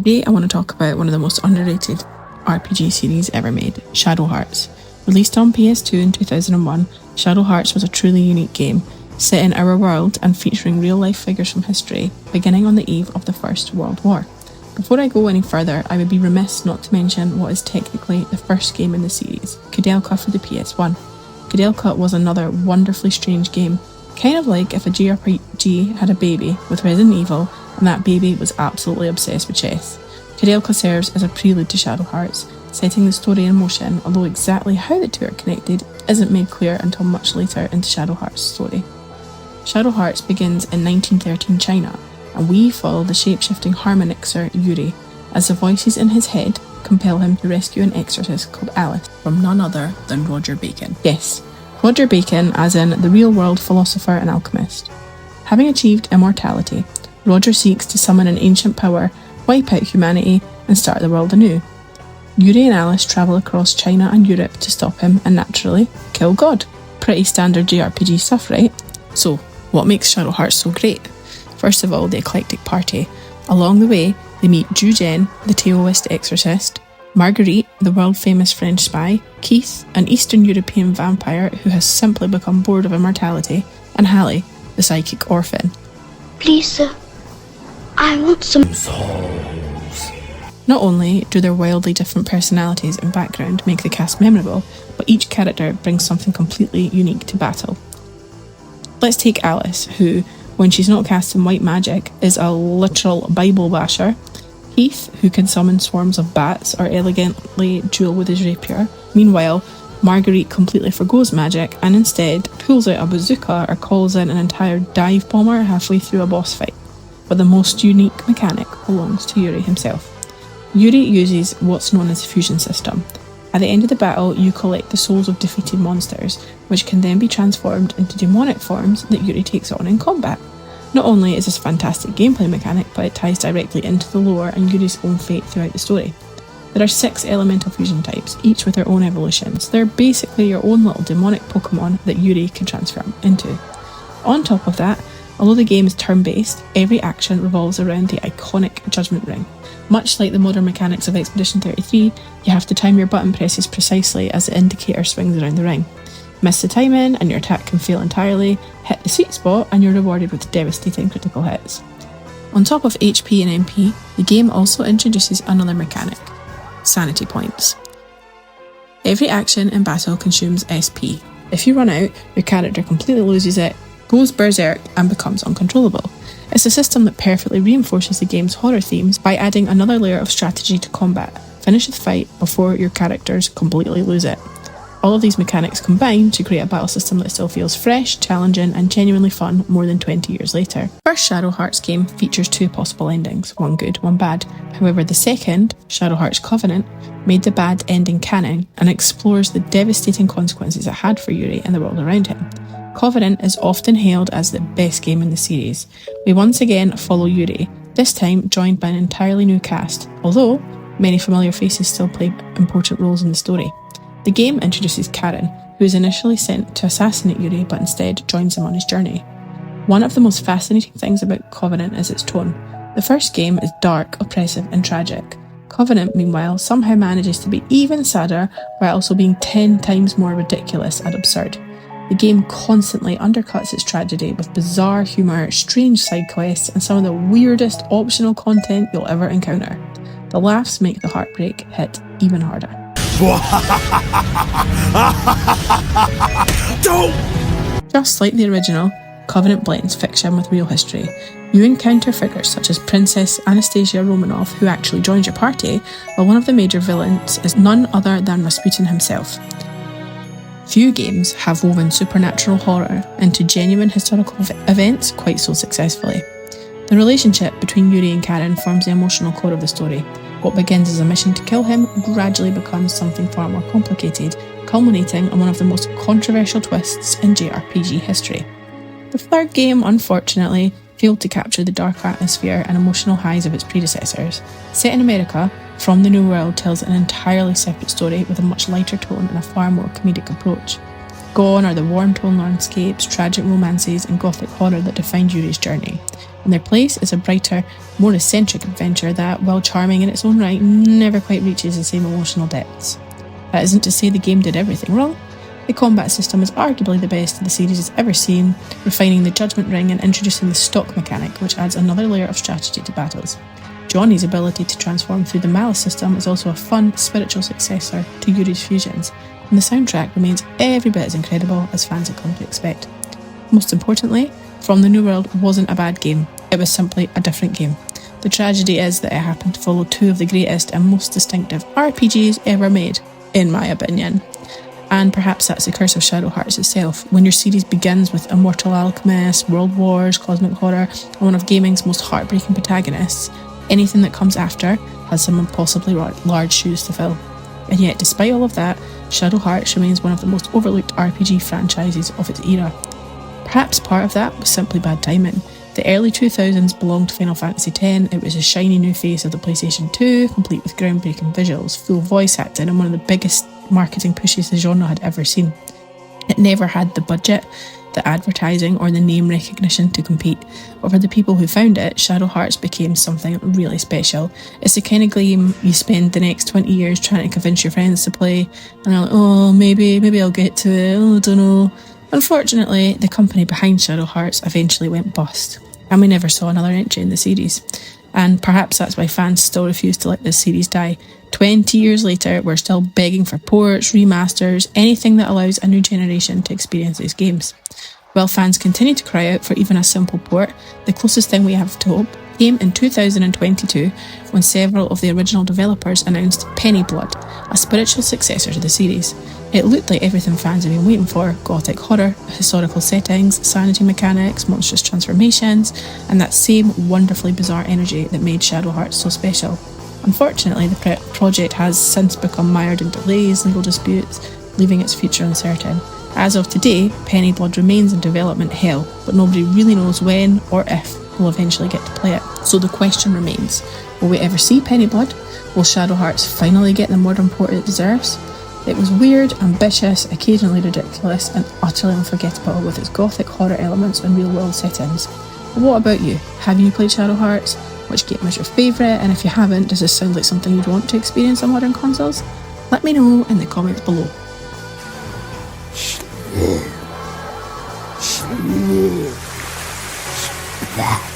Today I want to talk about one of the most underrated RPG series ever made, Shadow Hearts. Released on PS2 in 2001, Shadow Hearts was a truly unique game, set in our world and featuring real-life figures from history, beginning on the eve of the First World War. Before I go any further, I would be remiss not to mention what is technically the first game in the series, Koudelka for the PS1. Koudelka was another wonderfully strange game, kind of like if a JRPG had a baby with Resident Evil and that baby was absolutely obsessed with chess. Koudelka serves as a prelude to Shadow Hearts, setting the story in motion, although exactly how the two are connected isn't made clear until much later into Shadow Hearts' story. Shadow Hearts begins in 1913 China, and we follow the shape-shifting harmonixer Yuri, as the voices in his head compel him to rescue an exorcist called Alice from none other than Roger Bacon. Yes, Roger Bacon as in the real-world philosopher and alchemist. Having achieved immortality, Roger seeks to summon an ancient power, wipe out humanity, and start the world anew. Yuri and Alice travel across China and Europe to stop him and naturally kill God. Pretty standard JRPG stuff, right? So, what makes Shadow Hearts so great? First of all, the eclectic party. Along the way, they meet Ju Jen, the Taoist exorcist, Marguerite, the world-famous French spy, Keith, an Eastern European vampire who has simply become bored of immortality, and Hallie, the psychic orphan. Please, sir, I want some souls. Not only do their wildly different personalities and background make the cast memorable, but each character brings something completely unique to battle. Let's take Alice, who, when she's not casting white magic, is a literal Bible basher. Keith, who can summon swarms of bats or elegantly duel with his rapier. Meanwhile, Marguerite completely forgoes magic and instead pulls out a bazooka or calls in an entire dive bomber halfway through a boss fight. But the most unique mechanic belongs to Yuri himself. Yuri uses what's known as the fusion system. At the end of the battle, you collect the souls of defeated monsters, which can then be transformed into demonic forms that Yuri takes on in combat. Not only is this a fantastic gameplay mechanic, but it ties directly into the lore and Yuri's own fate throughout the story. There are 6 elemental fusion types, each with their own evolutions. They're basically your own little demonic Pokemon that Yuri can transform into. On top of that, although the game is turn-based, every action revolves around the iconic Judgment Ring. Much like the modern mechanics of Expedition 33, you have to time your button presses precisely as the indicator swings around the ring. Miss the timing and your attack can fail entirely, hit the sweet spot and you're rewarded with devastating critical hits. On top of HP and MP, the game also introduces another mechanic: sanity points. Every action in battle consumes SP. If you run out, your character completely loses it, goes berserk and becomes uncontrollable. It's a system that perfectly reinforces the game's horror themes by adding another layer of strategy to combat. Finish the fight before your characters completely lose it. All of these mechanics combine to create a battle system that still feels fresh, challenging and genuinely fun more than 20 years later. The first Shadow Hearts game features 2 possible endings, one good, one bad. However, the second, Shadow Hearts Covenant, made the bad ending canon and explores the devastating consequences it had for Yuri and the world around him. Covenant is often hailed as the best game in the series. We once again follow Yuri, this time joined by an entirely new cast, although many familiar faces still play important roles in the story. The game introduces Karen, who is initially sent to assassinate Yuri but instead joins him on his journey. One of the most fascinating things about Covenant is its tone. The first game is dark, oppressive and tragic. Covenant, meanwhile, somehow manages to be even sadder while also being 10 times more ridiculous and absurd. The game constantly undercuts its tragedy with bizarre humour, strange side quests and some of the weirdest optional content you'll ever encounter. The laughs make the heartbreak hit even harder. Just like the original, Covenant blends fiction with real history. You encounter figures such as Princess Anastasia Romanov, who actually joins your party, while one of the major villains is none other than Rasputin himself. Few games have woven supernatural horror into genuine historical events quite so successfully. The relationship between Yuri and Karen forms the emotional core of the story. What begins as a mission to kill him gradually becomes something far more complicated, culminating in one of the most controversial twists in JRPG history. The third game, unfortunately, failed to capture the dark atmosphere and emotional highs of its predecessors. Set in America, From the New World tells an entirely separate story with a much lighter tone and a far more comedic approach. Gone are the warm-toned landscapes, tragic romances and gothic horror that defined Yuri's journey. and their place is a brighter, more eccentric adventure that, while charming in its own right, never quite reaches the same emotional depths. That isn't to say the game did everything wrong. The combat system is arguably the best the series has ever seen, refining the judgment ring and introducing the stock mechanic, which adds another layer of strategy to battles. Johnny's ability to transform through the malice system is also a fun, spiritual successor to Yuri's fusions, and the soundtrack remains every bit as incredible as fans have come to expect. Most importantly, From the New World wasn't a bad game, it was simply a different game. The tragedy is that it happened to follow two of the greatest and most distinctive RPGs ever made, in my opinion. And perhaps that's the curse of Shadow Hearts itself. When your series begins with Immortal Alchemist, World Wars, Cosmic Horror, and one of gaming's most heartbreaking protagonists, anything that comes after has some impossibly large shoes to fill. And yet, despite all of that, Shadow Hearts remains one of the most overlooked RPG franchises of its era. Perhaps part of that was simply bad timing. The early 2000s belonged to Final Fantasy X. It was a shiny new face of the PlayStation 2, complete with groundbreaking visuals, full voice acting, and one of the biggest marketing pushes the genre had ever seen. It never had the budget, the advertising, or the name recognition to compete, but for the people who found it, Shadow Hearts became something really special. It's the kind of game you spend the next 20 years trying to convince your friends to play, and they're like, oh, maybe I'll get to it, oh, I don't know. Unfortunately, the company behind Shadow Hearts eventually went bust, and we never saw another entry in the series. And perhaps that's why fans still refuse to let this series die. 20 years later, we're still begging for ports, remasters, anything that allows a new generation to experience these games. While fans continue to cry out for even a simple port, the closest thing we have to hope came in 2022 when several of the original developers announced Penny Blood, a spiritual successor to the series. It looked like everything fans have been waiting for: gothic horror, historical settings, sanity mechanics, monstrous transformations, and that same wonderfully bizarre energy that made Shadow Hearts so special. Unfortunately, the project has since become mired in delays, legal disputes, leaving its future uncertain. As of today, Penny Blood remains in development hell, but nobody really knows when or if we'll eventually get to play it. So the question remains, will we ever see Penny Blood? Will Shadow Hearts finally get the modern port it deserves? It was weird, ambitious, occasionally ridiculous, and utterly unforgettable with its gothic horror elements and real-world settings. But what about you? Have you played Shadow Hearts? Which game was your favourite? And if you haven't, does this sound like something you'd want to experience on modern consoles? Let me know in the comments below. That.